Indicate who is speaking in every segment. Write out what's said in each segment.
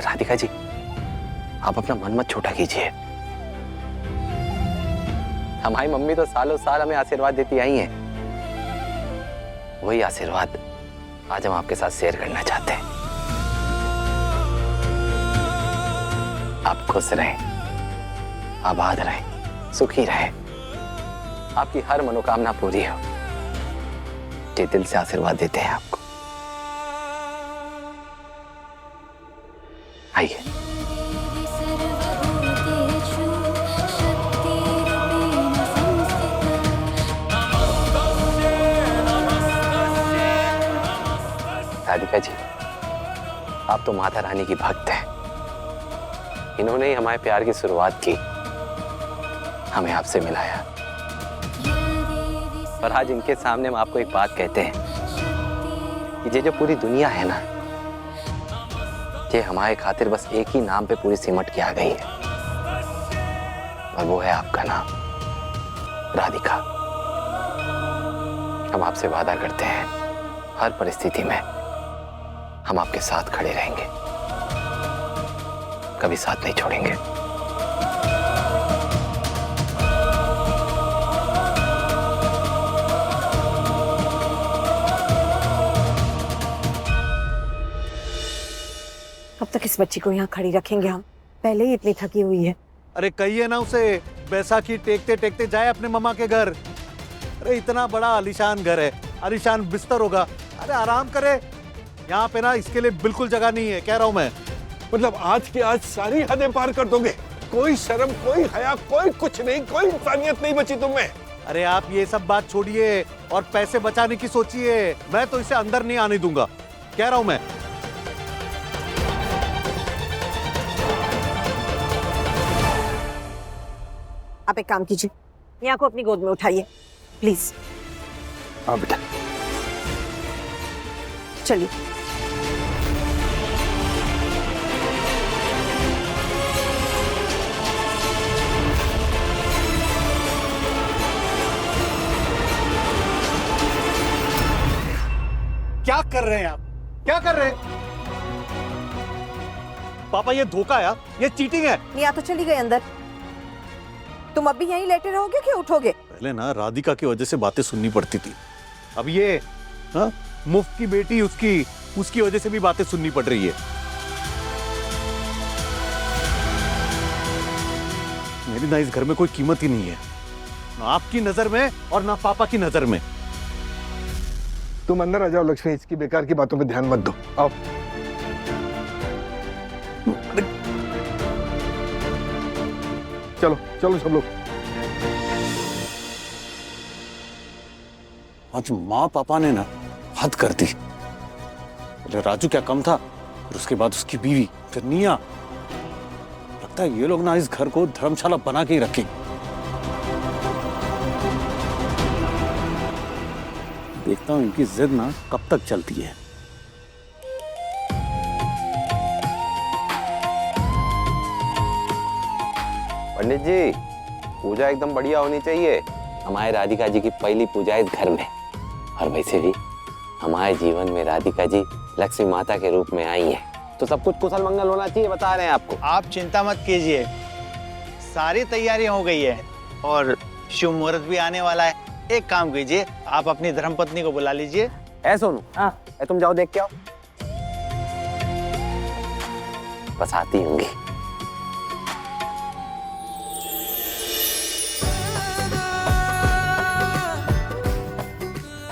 Speaker 1: राधिका जी, आप अपना मन मत छोटा कीजिए। हमारी मम्मी तो सालों साल हमें आशीर्वाद देती आई हैं। वही आशीर्वाद आज हम आपके साथ शेयर करना चाहते हैं। आप खुश रहें, आबाद रहें, सुखी रहें, आपकी हर मनोकामना पूरी हो। ये दिल से आशीर्वाद देते हैं आपको। आइए। राधिका जी, आप तो माता रानी की भक्त हैं। इन्होंने ही हमारे प्यार की शुरुआत की, हमें आपसे मिलाया। और आज इनके सामने हम आपको एक बात कहते हैं कि ये जो पूरी दुनिया है ना, ये हमारे खातिर बस एक ही नाम पे पूरी सिमट के आ गई है, और वो है आपका नाम, राधिका। हम आपसे वादा करते हैं, हर परिस्थिति में हम आपके साथ खड़े रहेंगे, कभी साथ नहीं छोड़ेंगे।
Speaker 2: अब तक इस बच्ची को यहाँ खड़ी रखेंगे हम? पहले ही इतनी थकी हुई है।
Speaker 3: अरे कहिए ना उसे बैसाखी टेकते टेकते जाए अपने मामा के घर। अरे इतना बड़ा आलीशान घर है, आलीशान बिस्तर होगा, अरे आराम करे। यहाँ पे ना इसके लिए बिल्कुल जगह नहीं है, कह रहा हूँ मैं।
Speaker 4: मतलब आज की आज सारी हदें पार कर दोगे? कोई शर्म, कोई हया, कोई कुछ नहीं, कोई इंसानियत नहीं बची तुम में।
Speaker 3: अरे आप ये सब बात छोड़िए और पैसे बचाने की सोचिए। मैं तो इसे अंदर नहीं आने दूंगा, कह रहा हूँ मैं।
Speaker 2: आप एक काम कीजिए, यहाँ को अपनी गोद में उठाइए प्लीज।
Speaker 4: हाँ बेटा,
Speaker 2: चलिए।
Speaker 3: क्या कर रहे हैं आप? क्या कर रहे हैं पापा? ये धोखा है, ये चीटिंग है।
Speaker 2: निया तो चली गई अंदर, तुम अभी यहीं लेटे रहोगे कि उठोगे?
Speaker 3: पहले ना राधिका की वजह से बातें सुननी पड़ती थी, अब ये मुफ्त की बेटी उसकी वजह से भी बातें सुननी पड़ रही है। मेरी ना इस घर में कोई कीमत ही नहीं है, ना आपकी नजर में और ना पापा की नजर में।
Speaker 4: तुम अंदर आ जाओ लक्ष्मी, इसकी बेकार की बातों पे ध्यान मत दो। आओ। चलो चलो सब लोग।
Speaker 3: आज माँ पापा ने ना हद कर दी। पहले राजू क्या कम था, और उसके बाद उसकी बीवी, फिर निया। लगता है ये लोग ना इस घर को धर्मशाला बना के ही रखेंगे। देखता हूँ इनकी जिद ना कब तक चलती है।
Speaker 1: पंडित जी, पूजा एकदम बढ़िया होनी चाहिए। हमारे राधिका जी की पहली पूजा इस घर में, और वैसे भी हमारे जीवन में राधिका जी लक्ष्मी माता के रूप में आई हैं, तो सब कुछ कुशल मंगल होना चाहिए, बता रहे हैं आपको।
Speaker 5: आप चिंता मत कीजिए, सारी तैयारियां हो गई है और शुभ मुहूर्त भी आने वाला है। एक काम कीजिए, आप अपनी धर्मपत्नी को बुला लीजिए।
Speaker 1: ऐ सोनू, तुम जाओ देख के आओ। बस आती होंगी।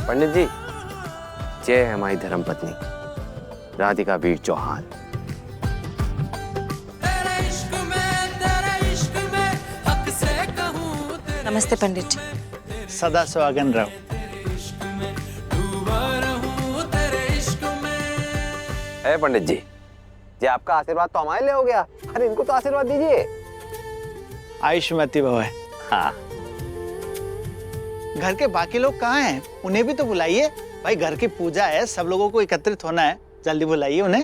Speaker 1: पंडित जी, जय है हमारी धर्मपत्नी राधिका वीर चौहान।
Speaker 2: नमस्ते पंडित जी।
Speaker 5: सदा सुहागन रहो।
Speaker 1: है पंडित जी, ये आपका आशीर्वाद तो हमारे लिए हो गया। अरे इनको तो आशीर्वाद दीजिए।
Speaker 5: आयुष्मती भव है।
Speaker 1: हाँ,
Speaker 5: घर के बाकी लोग कहाँ हैं? उन्हें भी तो बुलाइए भाई, घर की पूजा है, सब लोगों को एकत्रित होना है, जल्दी बुलाइए उन्हें।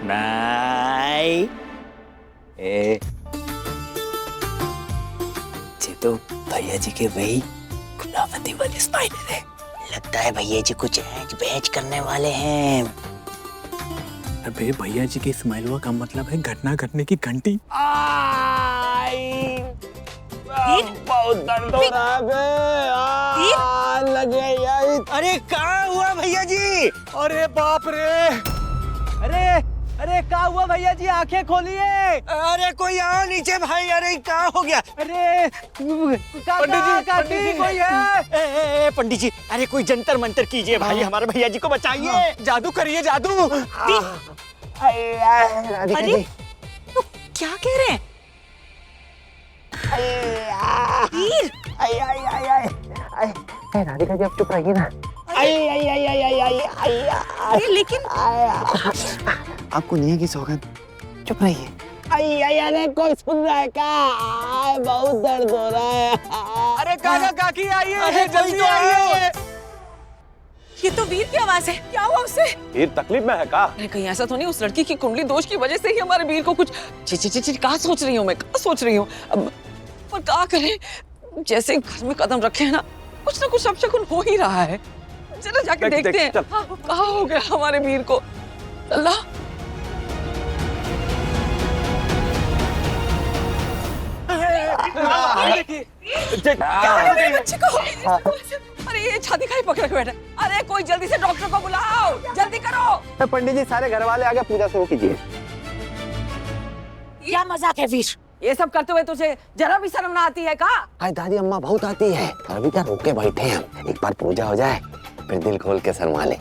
Speaker 1: नहीं ए तो भैया जी के वही गुलाबती वाली स्माइल है,
Speaker 5: लगता है भैया जी कुछ ऐज बैच करने वाले हैं।
Speaker 6: अबे भैया जी की स्माइल का मतलब है घटना घटने की घंटी।
Speaker 5: बहुत दर्द हो रहा है लगे यार। अरे कहाँ हुआ भैया जी?
Speaker 3: अरे बाप रे, अरे अरे क्या हुआ भैया जी, आंखें खोलिए।
Speaker 5: अरे कोई आओ नीचे भाई। अरे कहाँ हो गया?
Speaker 3: अरे पंडित जी कोई है?
Speaker 5: पंडित जी, अरे कोई जंतर मंतर कीजिए भाई, हमारे भैया जी को बचाइए।
Speaker 3: जादू करिए, जादू।
Speaker 2: अरे तो क्या कह रहे हैं?
Speaker 1: राधिका जी आप चुप रहिए ना।
Speaker 2: अरे लेकिन
Speaker 1: आपको नहीं है की सौगंध, चुप रहिए।
Speaker 5: अरे कोई सुन रहा है क्या? बहुत दर्द हो रहा है।
Speaker 3: अरे काका काकी आइए, जल्दी आइए।
Speaker 2: ये तो वीर की आवाज है। क्या हुआ उसे?
Speaker 7: वीर तकलीफ में है का?
Speaker 8: अरे कहीं ऐसा तो नहीं उस लड़की की कुंडली दोष की वजह से ही हमारे वीर को कुछ कहाँ सोच रही हूँ मैं, कहाँ सोच रही हूँ अब, पर क्या करें, जैसे घर में कदम रखे हैं ना कुछ अपशकुन हो ही रहा है। चलो जाके देखते हैं कहाँ हो गया हमारे वीर को। अल्लाह बच्चे को, अरे ये छाती खाई पकड़ के बैठा। अरे कोई जल्दी से डॉक्टर को बुलाओ, जल्दी करो।
Speaker 1: पंडित जी सारे घर वाले आगे पूजा शुरू कीजिए।
Speaker 2: क्या मजाक है वीर?
Speaker 8: ये सब करते हुए तुझे जरा भी शर्म ना आती है का?
Speaker 1: आज दादी अम्मा बहुत आती है, और अभी क्या रुके बैठे हैं हम। एक बार पूजा हो जाए फिर दिल खोल के शर्मा ले।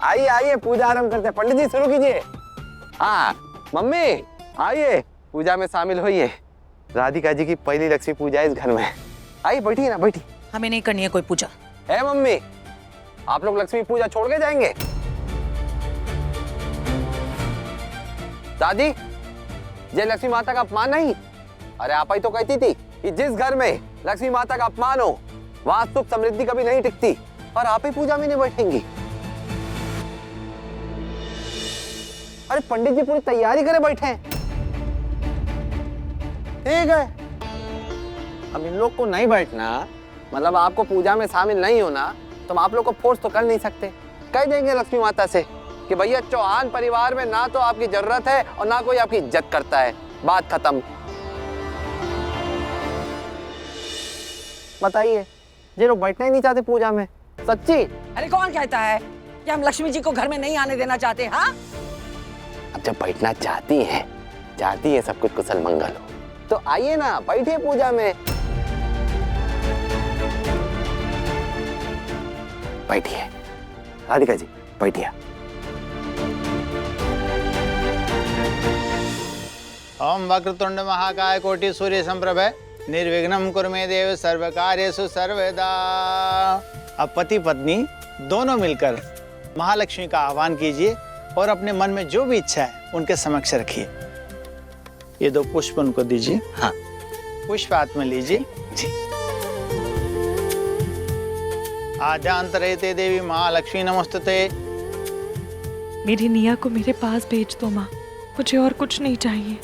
Speaker 1: आइए आइए पूजा आरंभ करते हैं। पंडित जी शुरू कीजिए। हाँ मम्मी आइए पूजा में शामिल होइए। राधिका जी की पहली लक्ष्मी पूजा है इस घर में। आइए बैठिए ना, बैठिए।
Speaker 2: हमें नहीं करनी है कोई पूजा।
Speaker 1: है मम्मी, आप लोग लक्ष्मी पूजा छोड़ के जाएंगे? दादी ये लक्ष्मी माता का अपमान नहीं। अरे आप ही तो कहती थी कि जिस घर में लक्ष्मी माता का अपमान हो वहां सुख समृद्धि कभी नहीं टिकती, और आप ही पूजा में नहीं बैठेंगी। अरे पंडित जी पूरी तैयारी करे बैठे हैं। ठीक है, अब इन लोग को नहीं बैठना, मतलब आपको पूजा में शामिल नहीं होना, तो हम आप लोग को फोर्स तो कर नहीं सकते। कह देंगे लक्ष्मी माता से कि भैया चौहान परिवार में ना तो आपकी जरूरत है और ना कोई आपकी इज्जत करता है, बात खत्म। बताइए, ये लोग बैठना ही नहीं चाहते पूजा में, सच्ची?
Speaker 8: अरे कौन कहता है कि हम लक्ष्मी जी को घर में नहीं आने देना चाहते? हाँ
Speaker 1: अब जब बैठना चाहती है सब कुछ कुशल मंगल हो, तो आइए ना, बैठिए पूजा में। बैठिए राधिका जी, बैठिए।
Speaker 5: ओम वक्रतुंड महाकाय कोटि सूर्य संप्रभ निर्विघ्नं कुरु मे देव सर्वकार्येषु सर्वदा। अब पति पत्नी दोनों मिलकर महालक्ष्मी का आह्वान कीजिए और अपने मन में जो भी इच्छा है उनके समक्ष रखिए। ये 2 पुष्प उनको दीजिए। हाँ, पुष्प हाथ में लीजिए जी। आद्यांतरहिते देवी महालक्ष्मी नमस्तुते।
Speaker 9: मेरी निया को मेरे पास भेज दो माँ, मुझे और कुछ नहीं चाहिए।